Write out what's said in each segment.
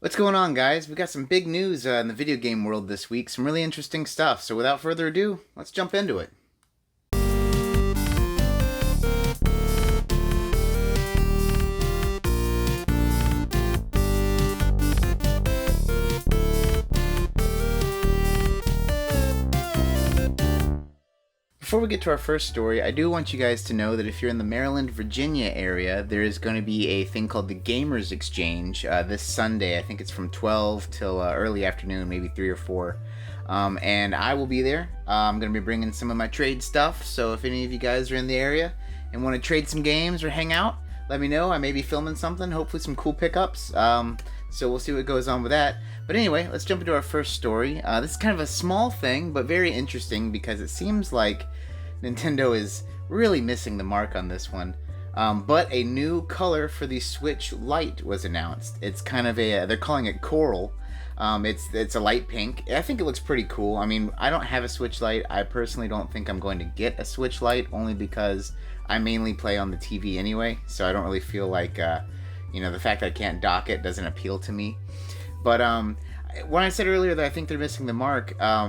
What's going on, guys? We got some big news in the video game world this week. Some really interesting stuff. So without further ado, let's jump into it. Before we get to our first story, I do want you guys to know that if you're in the Maryland, Virginia area, there is going to be a thing called the Gamers Exchange this Sunday. I think it's from 12 till early afternoon, maybe 3 or 4. And I will be there. I'm going to be bringing some of my trade stuff, so if any of you guys are in the area and want to trade some games or hang out, let me know. I may be filming something, hopefully some cool pickups. So we'll see what goes on with that. But anyway, let's jump into our first story. This is kind of a small thing, but very interesting because it seems like Nintendo is really missing the mark on this one. But a new color for the Switch Lite was announced. It's kind of they're calling it Coral. It's a light pink. I think it looks pretty cool. I mean, I don't have a Switch Lite. I personally don't think I'm going to get a Switch Lite, only because I mainly play on the TV anyway, so I don't really feel like, the fact that I can't dock it doesn't appeal to me. But when I said earlier that I think they're missing the mark, I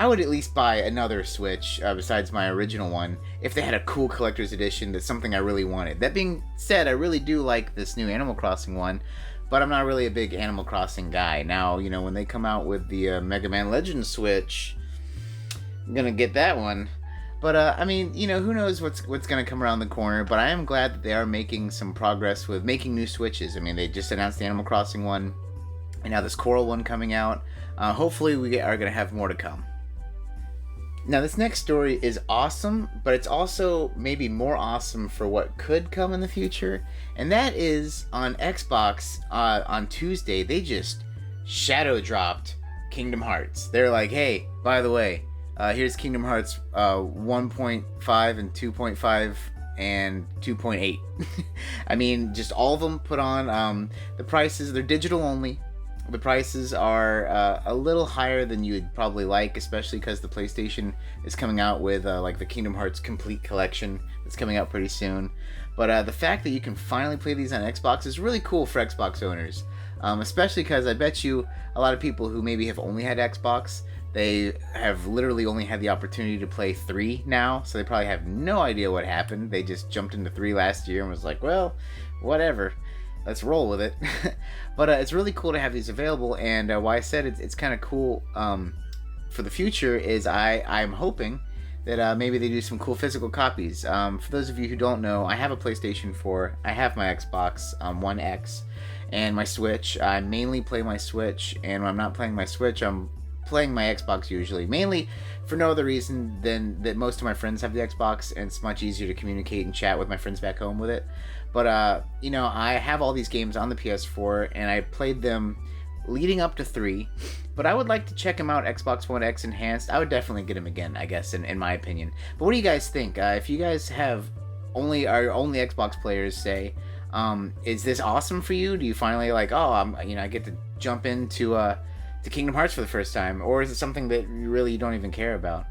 would at least buy another Switch besides my original one if they had a cool collector's edition that's something I really wanted. That being said, I really do like this new Animal Crossing one, but I'm not really a big Animal Crossing guy. Now, when they come out with the Mega Man Legends Switch, I'm going to get that one. But, who knows what's going to come around the corner, but I am glad that they are making some progress with making new Switches. I mean, they just announced the Animal Crossing one, and now this Coral one coming out. Hopefully we are going to have more to come. Now, this next story is awesome, but it's also maybe more awesome for what could come in the future. And that is on Xbox on Tuesday, they just shadow dropped Kingdom Hearts. They're like, hey, by the way, here's Kingdom Hearts 1.5 and 2.5 and 2.8. I mean, just all of them put on. The prices, they're digital only. The prices are a little higher than you would probably like, especially because the PlayStation is coming out with the Kingdom Hearts Complete Collection that's coming out pretty soon. But the fact that you can finally play these on Xbox is really cool for Xbox owners, especially because I bet you a lot of people who maybe have only had Xbox, they have literally only had the opportunity to play 3 now, so they probably have no idea what happened. They just jumped into 3 last year and was like, well, whatever. Let's roll with it. But it's really cool to have these available, and why I said it's kind of cool for the future is I'm hoping that maybe they do some cool physical copies. For those of you who don't know, I have a PlayStation 4, I have my Xbox One X, and my Switch. I mainly play my Switch, and when I'm not playing my Switch, I'm playing my Xbox usually, mainly for no other reason than that most of my friends have the Xbox, and it's much easier to communicate and chat with my friends back home with it. But I have all these games on the PS4, and I played them leading up to 3, but I would like to check them out. Xbox One X Enhanced, I would definitely get them again, I guess, in my opinion. But what do you guys think? If you guys are only Xbox players, say, is this awesome for you? Do you finally I get to jump into to Kingdom Hearts for the first time, or is it something that you don't even care about?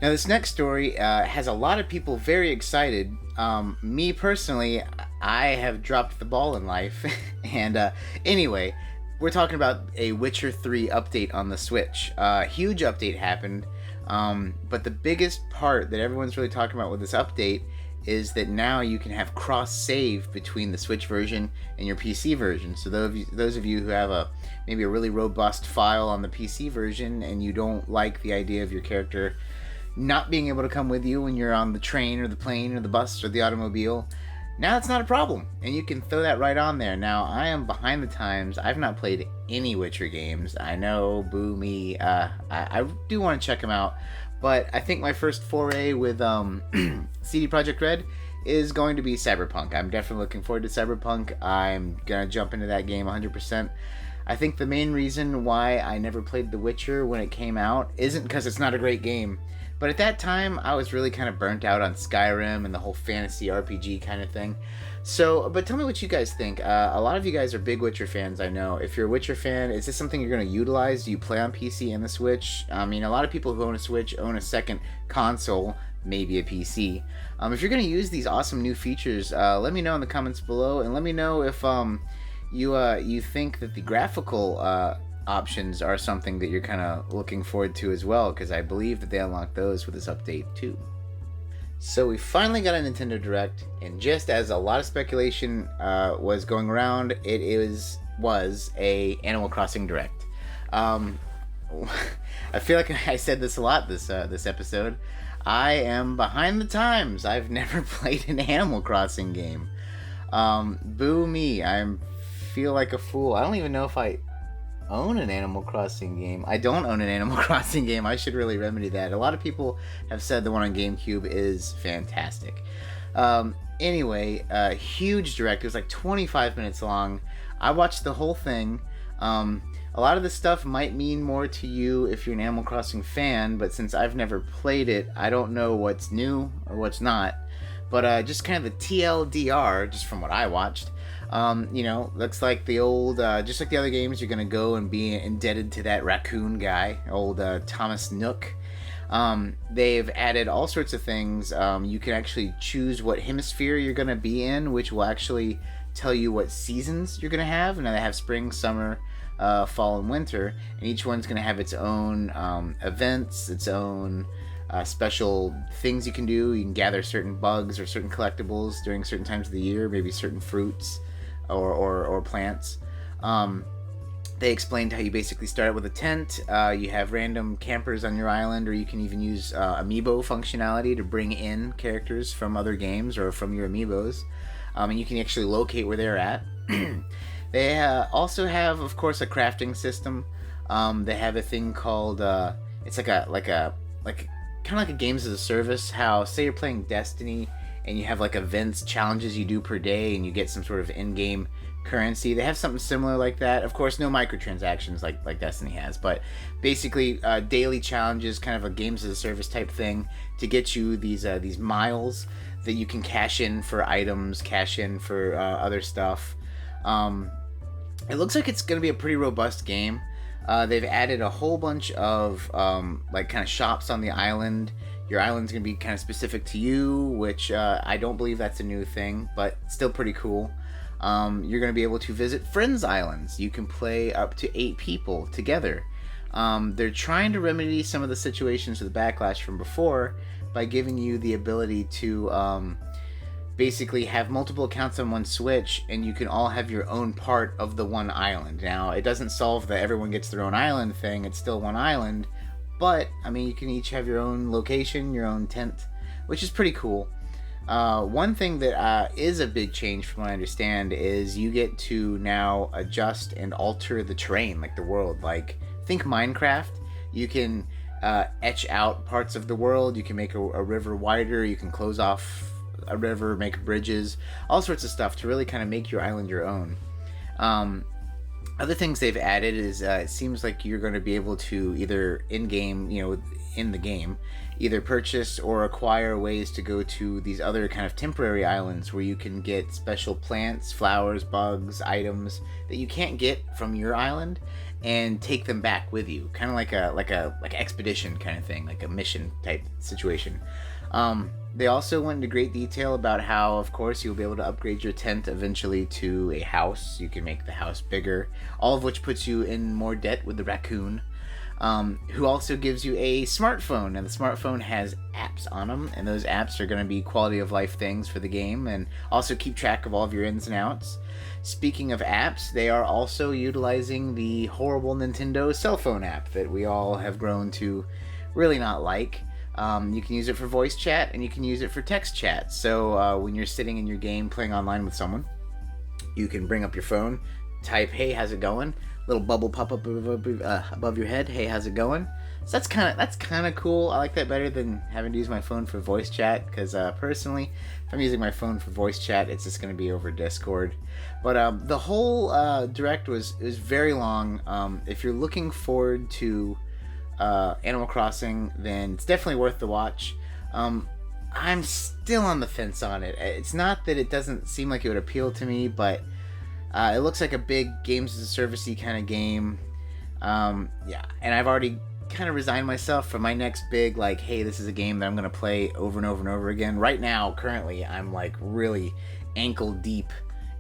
Now, this next story has a lot of people very excited. Me personally, I have dropped the ball in life. And anyway, we're talking about a Witcher 3 update on the Switch. Huge update happened, but the biggest part that everyone's really talking about with this update is that now you can have cross-save between the Switch version and your PC version. So those of you who have maybe a really robust file on the PC version and you don't like the idea of your character not being able to come with you when you're on the train or the plane or the bus or the automobile, now it's not a problem, and you can throw that right on there. Now, I am behind the times. I've not played any Witcher games. I know, boo me. I do want to check them out, but I think my first foray with CD Projekt Red is going to be Cyberpunk. I'm definitely looking forward to Cyberpunk. I'm going to jump into that game 100%. I think the main reason why I never played The Witcher when it came out isn't because it's not a great game, but at that time, I was really kind of burnt out on Skyrim and the whole fantasy RPG kind of thing. So, but tell me what you guys think. A lot of you guys are big Witcher fans, I know. If you're a Witcher fan, is this something you're going to utilize? Do you play on PC and the Switch? I mean, a lot of people who own a Switch own a second console maybe a PC. If you're going to use these awesome new features, let me know in the comments below, and let me know if you think that the graphical options are something that you're kind of looking forward to as well, because I believe that they unlock those with this update too. So we finally got a Nintendo Direct, and just as a lot of speculation was going around, was a Animal Crossing Direct. I feel like I said this a lot this episode. I am behind the times. I've never played an Animal Crossing game. Boo me. I feel like a fool. I don't even know if I own an Animal Crossing game. I don't own an Animal Crossing game. I should really remedy that. A lot of people have said the one on GameCube is fantastic. Anyway, huge direct. It was like 25 minutes long. I watched the whole thing. A lot of this stuff might mean more to you if you're an Animal Crossing fan, but since I've never played it, I don't know what's new or what's not. But just kind of the TLDR, just from what I watched, looks like the old, just like the other games, you're going to go and be indebted to that raccoon guy, old Thomas Nook. They've added all sorts of things. You can actually choose what hemisphere you're going to be in, which will actually tell you what seasons you're going to have. Now they have spring, summer, fall, and winter, and each one's going to have its own events, its own special things you can do. You can gather certain bugs or certain collectibles during certain times of the year, maybe certain fruits or plants. They explained how you basically start out with a tent. You have random campers on your island, or you can even use amiibo functionality to bring in characters from other games or from your amiibos, and you can actually locate where they're at. They also have, of course, a crafting system. They have a thing called it's like kind of like a games as a service. How, say you're playing Destiny and you have like events, challenges you do per day, and you get some sort of in-game currency. They have something similar like that. Of course, no microtransactions like Destiny has, but basically daily challenges, kind of a games as a service type thing to get you these miles that you can cash in for items, cash in for other stuff. It looks like it's going to be a pretty robust game. They've added a whole bunch of like kind of shops on the island. Your island's going to be kind of specific to you, which I don't believe that's a new thing, but still pretty cool. You're going to be able to visit friends' islands. You can play up to 8 people together. They're trying to remedy some of the situations with the backlash from before by giving you the ability to basically have multiple accounts on one Switch, and you can all have your own part of the one island. Now, it doesn't solve the everyone gets their own island thing. It's still one island, but I mean, you can each have your own location, your own tent, which is pretty cool. One thing that is a big change from what I understand is you get to now adjust and alter the terrain, like the world. Like, think Minecraft. You can etch out parts of the world. You can make a river wider. You can close off a river, make bridges, all sorts of stuff to really kind of make your island your own. Other things they've added is it seems like you're going to be able to either in-game, in the game, either purchase or acquire ways to go to these other kind of temporary islands where you can get special plants, flowers, bugs, items that you can't get from your island, and take them back with you, kind of like a expedition kind of thing, like a mission type situation. They also went into great detail about how, of course, you'll be able to upgrade your tent eventually to a house. You can make the house bigger, all of which puts you in more debt with the raccoon, who also gives you a smartphone. And the smartphone has apps on them, and those apps are going to be quality of life things for the game and also keep track of all of your ins and outs. Speaking of apps, they are also utilizing the horrible Nintendo cell phone app that we all have grown to really not like. You can use it for voice chat, and you can use it for text chat. So when you're sitting in your game playing online with someone, you can bring up your phone, type, "Hey, how's it going?" Little bubble pop up above your head. "Hey, how's it going?" So that's kind of cool. I like that better than having to use my phone for voice chat, because personally, if I'm using my phone for voice chat, it's just going to be over Discord. But the whole direct was very long. If you're looking forward to Animal Crossing, then it's definitely worth the watch. I'm still on the fence on it. It's not that it doesn't seem like it would appeal to me, but it looks like a big games as a service-y kind of game. Yeah, and I've already kind of resigned myself for my next big, like, hey, this is a game that I'm going to play over and over and over again. Right now, currently, I'm like really ankle deep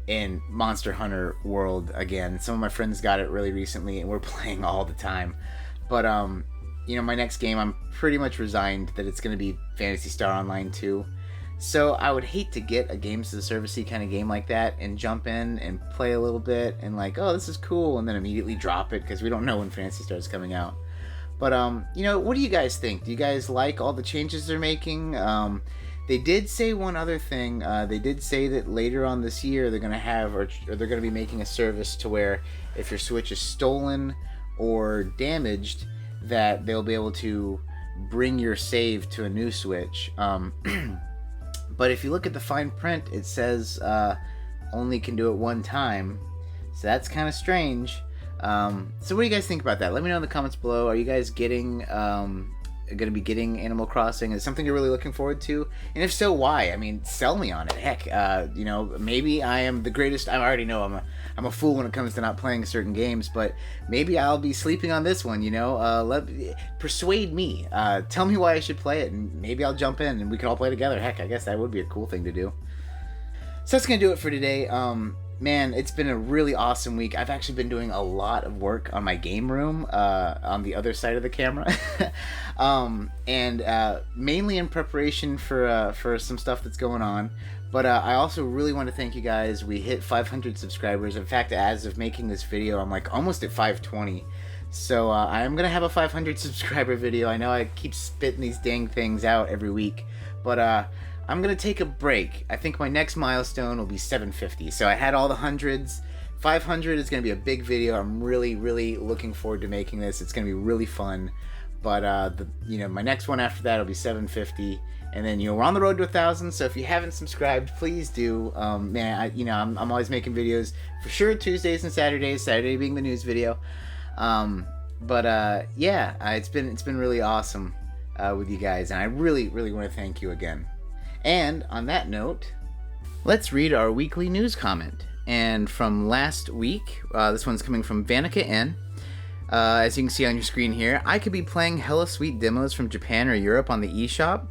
in Monster Hunter World again. Some of my friends got it really recently, and we're playing all the time. But, you know, my next game, I'm pretty much resigned that it's going to be Phantasy Star Online 2. So I would hate to get a games as a service-y kind of game like that and jump in and play a little bit and like, oh, this is cool, and then immediately drop it because we don't know when Phantasy Star is coming out. But, you know, what do you guys think? Do you guys like all the changes they're making? They did say one other thing. They did say that later on this year they're going to have, or they're going to be making a service to where if your Switch is stolen or damaged, that they'll be able to bring your save to a new Switch. But if you look at the fine print, it says only can do it one time. So that's kind of strange. So what do you guys think about that? Let me know in the comments below. Are you guys going to be getting Animal Crossing? Is it something you're really looking forward to? And if so, why? I mean, sell me on it. Heck, you know, maybe I am the greatest. I already know I'm a fool when it comes to not playing certain games, but maybe I'll be sleeping on this one, you know? Persuade me. Tell me why I should play it, and maybe I'll jump in and we can all play together. Heck, I guess that would be a cool thing to do. So that's going to do it for today. Man, it's been a really awesome week. I've actually been doing a lot of work on my game room on the other side of the camera. And mainly in preparation for some stuff that's going on. But I also really want to thank you guys. We hit 500 subscribers. In fact, as of making this video, I'm like almost at 520. So I am going to have a 500 subscriber video. I know I keep spitting these dang things out every week. But I'm going to take a break. I think my next milestone will be 750. So I had all the hundreds. 500 is going to be a big video. I'm really, really looking forward to making this. It's going to be really fun. But, you know, my next one after that will be 750. And then, you know, we're on the road to 1,000. So if you haven't subscribed, please do. Man, I'm always making videos for sure Tuesdays and Saturdays. Saturday being the news video. Yeah, it's been really awesome with you guys. And I really, really want to thank you again. And on that note, let's read our weekly news comment. And from last week, this one's coming from Vanica N. As you can see on your screen here, I could be playing hella sweet demos from Japan or Europe on the eShop.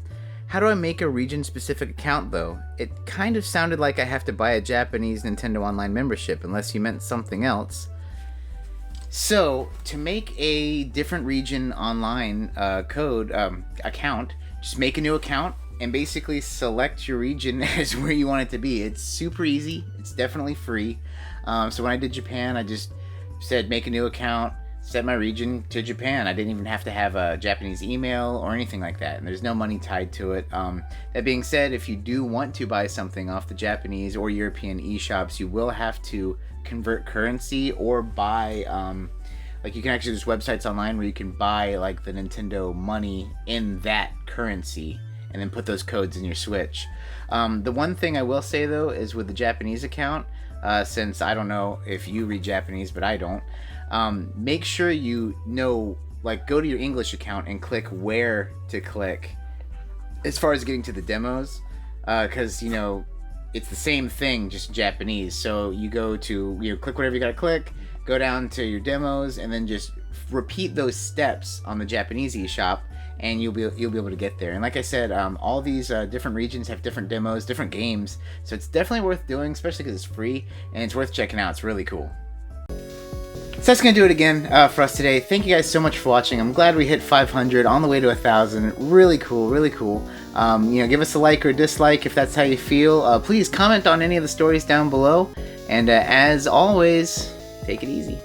How do I make a region-specific account, though? It kind of sounded like I have to buy a Japanese Nintendo Online membership, unless you meant something else. So, to make a different region online account, just make a new account and basically select your region as where you want it to be. It's super easy. It's definitely free. So when I did Japan, I just said make a new account, set my region to Japan. I didn't even have to have a Japanese email or anything like that, and there's no money tied to it. That being said, if you do want to buy something off the Japanese or European eShops, you will have to convert currency or buy, like you can actually, there's websites online where you can buy like the Nintendo money in that currency and then put those codes in your Switch. The one thing I will say though is with the Japanese account, since I don't know if you read Japanese, but I don't, make sure you know, like go to your English account and click where to click as far as getting to the demos, because you know it's the same thing, just Japanese. So you go to, you know, click whatever you gotta click, go down to your demos, and then just repeat those steps on the Japanese eShop, and you'll be able to get there. And like I said, all these different regions have different demos, different games, so it's definitely worth doing, especially because it's free and it's worth checking out. It's really cool. So that's gonna do it again for us today. Thank you guys so much for watching. I'm glad we hit 500 on the way to 1,000. Really cool, really cool. You know, give us a like or dislike if that's how you feel. Please comment on any of the stories down below. And as always, take it easy.